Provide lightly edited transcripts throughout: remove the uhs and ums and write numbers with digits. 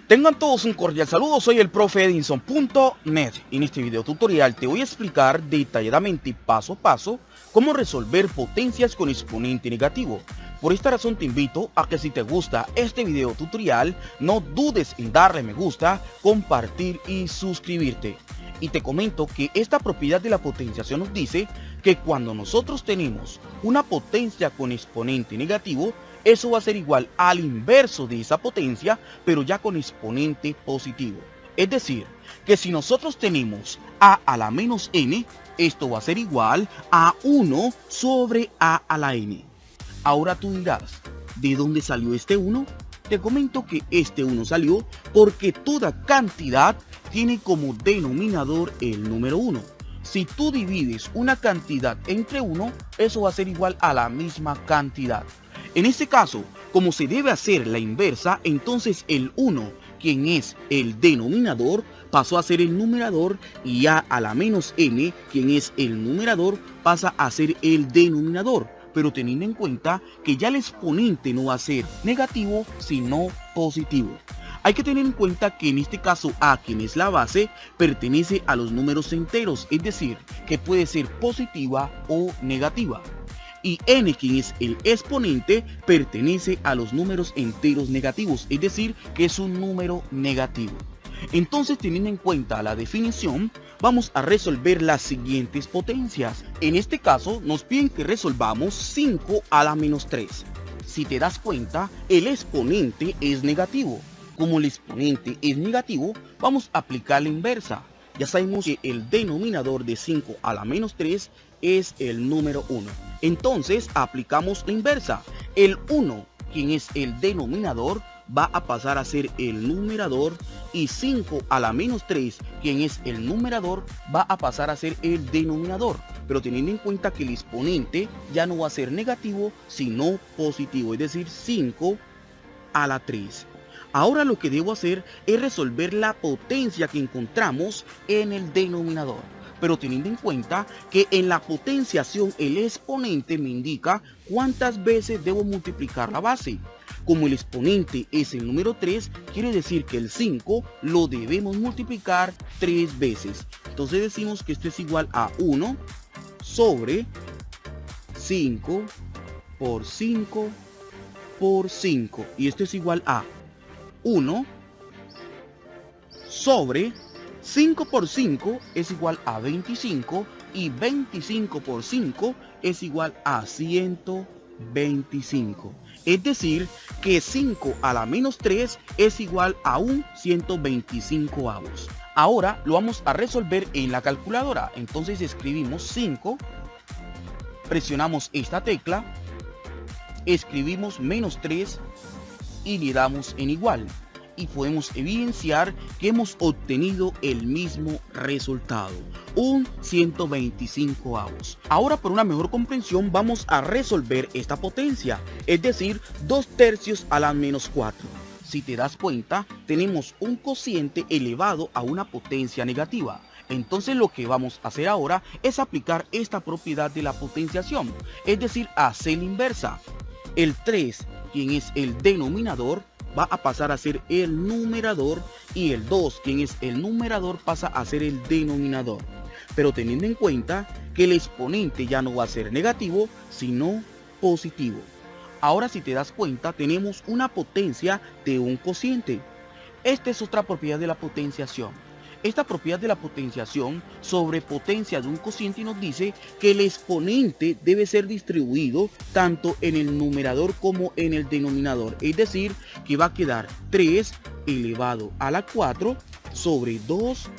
Tengan todos un cordial saludo, soy el profe Edinson.net. En este video tutorial te voy a explicar detalladamente paso a paso cómo resolver potencias con exponente negativo. Por esta razón te invito a que si te gusta este video tutorial no dudes en darle me gusta, compartir y suscribirte. Y te comento que esta propiedad de la potenciación nos dice que cuando nosotros tenemos una potencia con exponente negativo, eso va a ser igual al inverso de esa potencia, pero ya con exponente positivo. Es decir, que si nosotros tenemos a la menos n, esto va a ser igual a 1 sobre a la n. Ahora tú dirás, ¿de dónde salió este 1? Te comento que este 1 salió porque toda cantidad tiene como denominador el número 1. Si tú divides una cantidad entre 1, eso va a ser igual a la misma cantidad. En este caso, como se debe hacer la inversa, entonces el 1, quien es el denominador, pasó a ser el numerador y a la menos n, quien es el numerador, pasa a ser el denominador. Pero teniendo en cuenta que ya el exponente no va a ser negativo, sino positivo. Hay que tener en cuenta que en este caso a, quien es la base, pertenece a los números enteros, es decir, que puede ser positiva o negativa. Y n, quien es el exponente, pertenece a los números enteros negativos, es decir, que es un número negativo. Entonces, teniendo en cuenta la definición, vamos a resolver las siguientes potencias. En este caso, nos piden que resolvamos 5 a la menos 3. Si te das cuenta, el exponente es negativo. Como el exponente es negativo, vamos a aplicar la inversa. Ya sabemos que el denominador de 5 a la menos 3 es el número 1. Entonces aplicamos la inversa. El 1, quien es el denominador, va a pasar a ser el numerador, y 5 a la menos 3, quien es el numerador, va a pasar a ser el denominador. Pero teniendo en cuenta que el exponente ya no va a ser negativo, sino positivo, es decir, 5 a la 3. Ahora lo que debo hacer es resolver la potencia que encontramos en el denominador. Pero teniendo en cuenta que en la potenciación el exponente me indica cuántas veces debo multiplicar la base. Como el exponente es el número 3, quiere decir que el 5 lo debemos multiplicar 3 veces. Entonces decimos que esto es igual a 1 sobre 5 por 5 por 5. Y esto es igual a 1 sobre 5 por 5 es igual a 25 y 25 por 5 es igual a 125. Es decir, que 5 a la menos 3 es igual a un 125avos. Ahora lo vamos a resolver en la calculadora. Entonces escribimos 5, presionamos esta tecla, escribimos menos 3 y le damos en igual. Y podemos evidenciar que hemos obtenido el mismo resultado, un 125avos. Ahora, por una mejor comprensión, vamos a resolver esta potencia, es decir, 2/3 a la menos 4. Si te das cuenta, tenemos un cociente elevado a una potencia negativa. Entonces lo que vamos a hacer ahora es aplicar esta propiedad de la potenciación, es decir, hacer la inversa. El 3, quien es el denominador, va a pasar a ser el numerador, y el 2, quien es el numerador, pasa a ser el denominador. Pero teniendo en cuenta que el exponente ya no va a ser negativo, sino positivo. Ahora, si te das cuenta, tenemos una potencia de un cociente. Esta es otra propiedad de la potenciación. Esta propiedad de la potenciación sobre potencia de un cociente nos dice que el exponente debe ser distribuido tanto en el numerador como en el denominador. Es decir, que va a quedar 3 elevado a la 4 sobre 2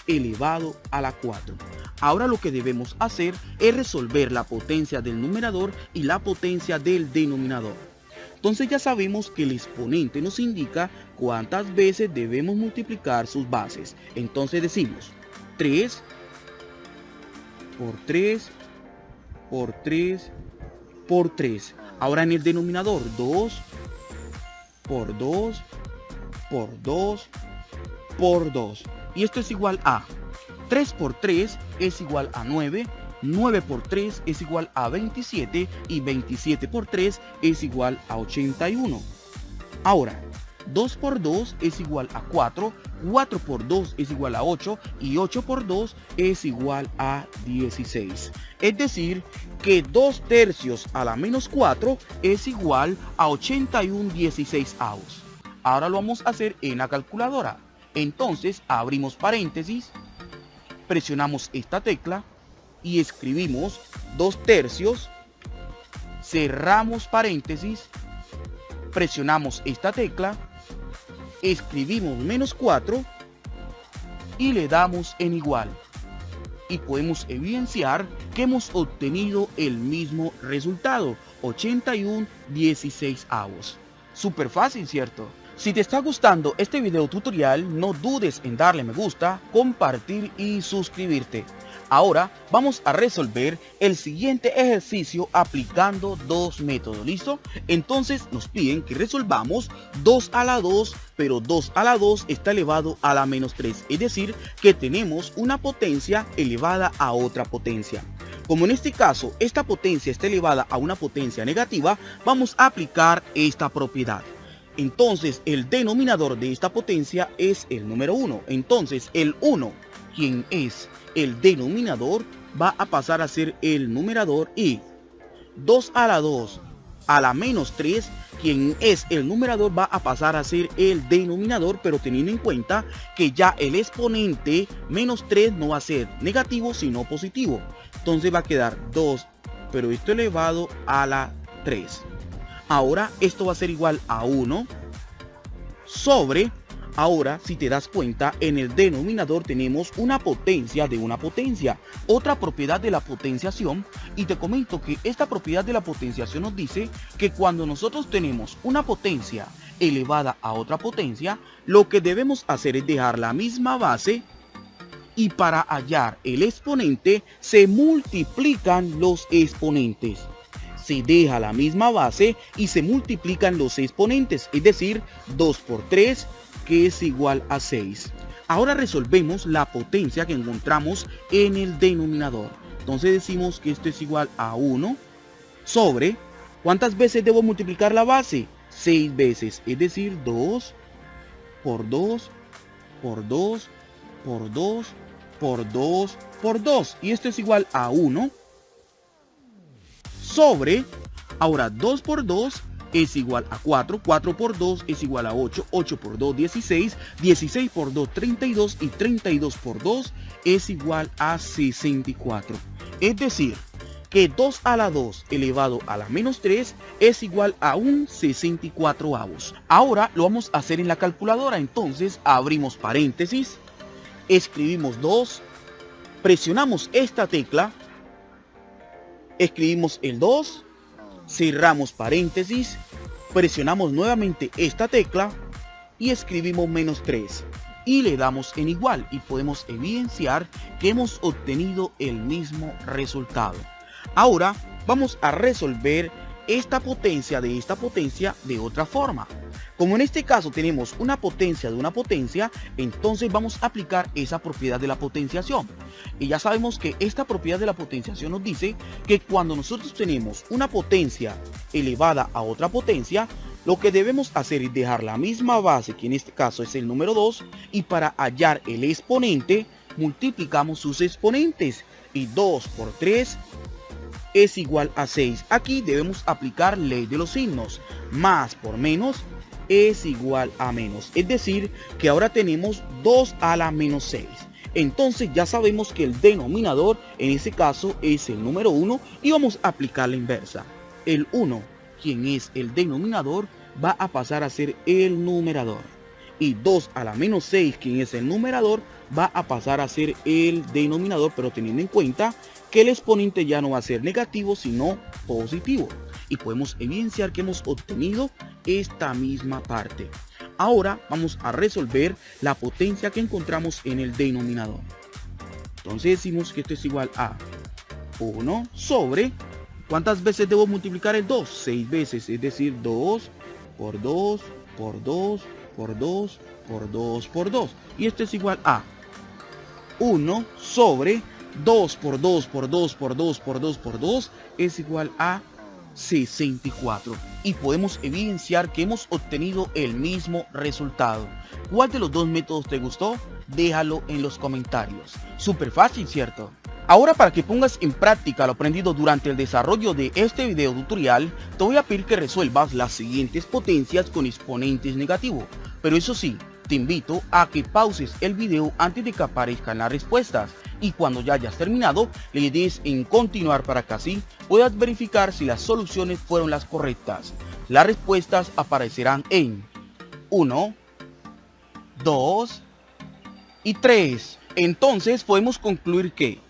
elevado a la 4. Ahora lo que debemos hacer es resolver la potencia del numerador y la potencia del denominador. Entonces ya sabemos que el exponente nos indica cuántas veces debemos multiplicar sus bases. Entonces decimos 3 por 3 por 3 por 3. Ahora en el denominador 2 por 2 por 2 por 2. Y esto es igual a 3 por 3 es igual a 9. 9 por 3 es igual a 27 y 27 por 3 es igual a 81. Ahora, 2 por 2 es igual a 4, 4 por 2 es igual a 8 y 8 por 2 es igual a 16. Es decir, que 2 tercios a la menos 4 es igual a 81/16. Ahora lo vamos a hacer en la calculadora. Entonces abrimos paréntesis, presionamos esta tecla y escribimos 2 tercios, cerramos paréntesis, presionamos esta tecla, escribimos menos 4 y le damos en igual. Y podemos evidenciar que hemos obtenido el mismo resultado, 81/16. Súper fácil, ¿cierto? Si te está gustando este video tutorial, no dudes en darle me gusta, compartir y suscribirte. Ahora vamos a resolver el siguiente ejercicio aplicando dos métodos, ¿listo? Entonces nos piden que resolvamos 2 a la 2, pero 2 a la 2 está elevado a la menos 3, es decir, que tenemos una potencia elevada a otra potencia. Como en este caso esta potencia está elevada a una potencia negativa, vamos a aplicar esta propiedad. Entonces el denominador de esta potencia es el número 1. Entonces el 1, quien es el denominador, va a pasar a ser el numerador, y 2 a la 2 a la menos 3, quien es el numerador, va a pasar a ser el denominador, pero teniendo en cuenta que ya el exponente menos 3 no va a ser negativo sino positivo. Entonces va a quedar 2, pero esto elevado a la 3. Ahora esto va a ser igual a 1 sobre, ahora si te das cuenta, en el denominador tenemos una potencia de una potencia, otra propiedad de la potenciación, y te comento que esta propiedad de la potenciación nos dice que cuando nosotros tenemos una potencia elevada a otra potencia, lo que debemos hacer es dejar la misma base, y para hallar el exponente se multiplican los exponentes. Se deja la misma base y se multiplican los exponentes, es decir, 2 por 3, que es igual a 6. Ahora resolvemos la potencia que encontramos en el denominador. Entonces decimos que esto es igual a 1 sobre, ¿cuántas veces debo multiplicar la base? 6 veces, es decir, 2 por 2 por 2 por 2 por 2 por 2. Y esto es igual a 1 sobre, ahora 2 por 2 es igual a 4, 4 por 2 es igual a 8, 8 por 2 16, 16 por 2 32 y 32 por 2 es igual a 64. Es decir, que 2 a la 2 elevado a la menos 3 es igual a un 64avos. Ahora lo vamos a hacer en la calculadora. Entonces abrimos paréntesis, escribimos 2, presionamos esta tecla, escribimos el 2, cerramos paréntesis, presionamos nuevamente esta tecla y escribimos menos 3 y le damos en igual, y podemos evidenciar que hemos obtenido el mismo resultado. Ahora vamos a resolver esta potencia de esta potencia de otra forma. Como en este caso tenemos una potencia de una potencia, entonces vamos a aplicar esa propiedad de la potenciación. Y ya sabemos que esta propiedad de la potenciación nos dice que cuando nosotros tenemos una potencia elevada a otra potencia, lo que debemos hacer es dejar la misma base, que en este caso es el número 2, y para hallar el exponente, multiplicamos sus exponentes, y 2 por 3 es igual a 6. Aquí debemos aplicar ley de los signos, más por menos es igual a menos, es decir, que ahora tenemos 2 a la menos 6. Entonces ya sabemos que el denominador en ese caso es el número 1 y vamos a aplicar la inversa. El 1, quien es el denominador, va a pasar a ser el numerador, y 2 a la menos 6, quien es el numerador, va a pasar a ser el denominador, pero teniendo en cuenta que el exponente ya no va a ser negativo sino positivo, y podemos evidenciar que hemos obtenido esta misma parte. Ahora vamos a resolver la potencia que encontramos en el denominador. Entonces decimos que esto es igual a 1 sobre, ¿cuántas veces debo multiplicar el 2? 6 veces, es decir, 2 por 2 por 2 por 2 por 2 por 2. Y esto es igual a 1 sobre 2 por 2 por 2 por 2 por 2 por 2 es igual a 64. y podemos evidenciar que hemos obtenido el mismo resultado. ¿Cuál de los dos métodos te gustó? Déjalo en los comentarios. Súper fácil, ¿cierto? Ahora, para que pongas en práctica lo aprendido durante el desarrollo de este video tutorial, te voy a pedir que resuelvas las siguientes potencias con exponentes negativos. Pero eso sí, te invito a que pauses el video antes de que aparezcan las respuestas y cuando ya hayas terminado le des en continuar para que así puedas verificar si las soluciones fueron las correctas. Las respuestas aparecerán en 1, 2 y 3. Entonces podemos concluir que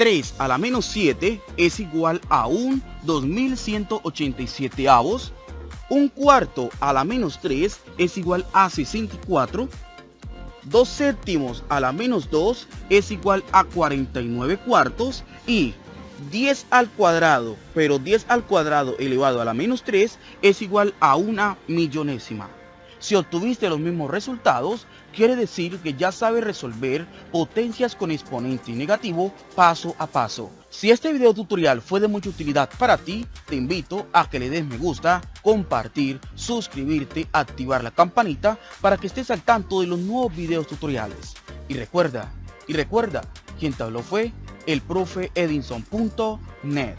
3 a la menos 7 es igual a un 2187avos. Un cuarto a la menos 3 es igual a 64. 2 séptimos a la menos 2 es igual a 49 cuartos. Y 10 al cuadrado, pero 10 al cuadrado elevado a la menos 3 es igual a una millonésima. Si obtuviste los mismos resultados, quiere decir que ya sabes resolver potencias con exponente negativo paso a paso. Si este video tutorial fue de mucha utilidad para ti, te invito a que le des me gusta, compartir, suscribirte, activar la campanita para que estés al tanto de los nuevos videos tutoriales. Y recuerda, quien te habló fue el profe Edinson.net.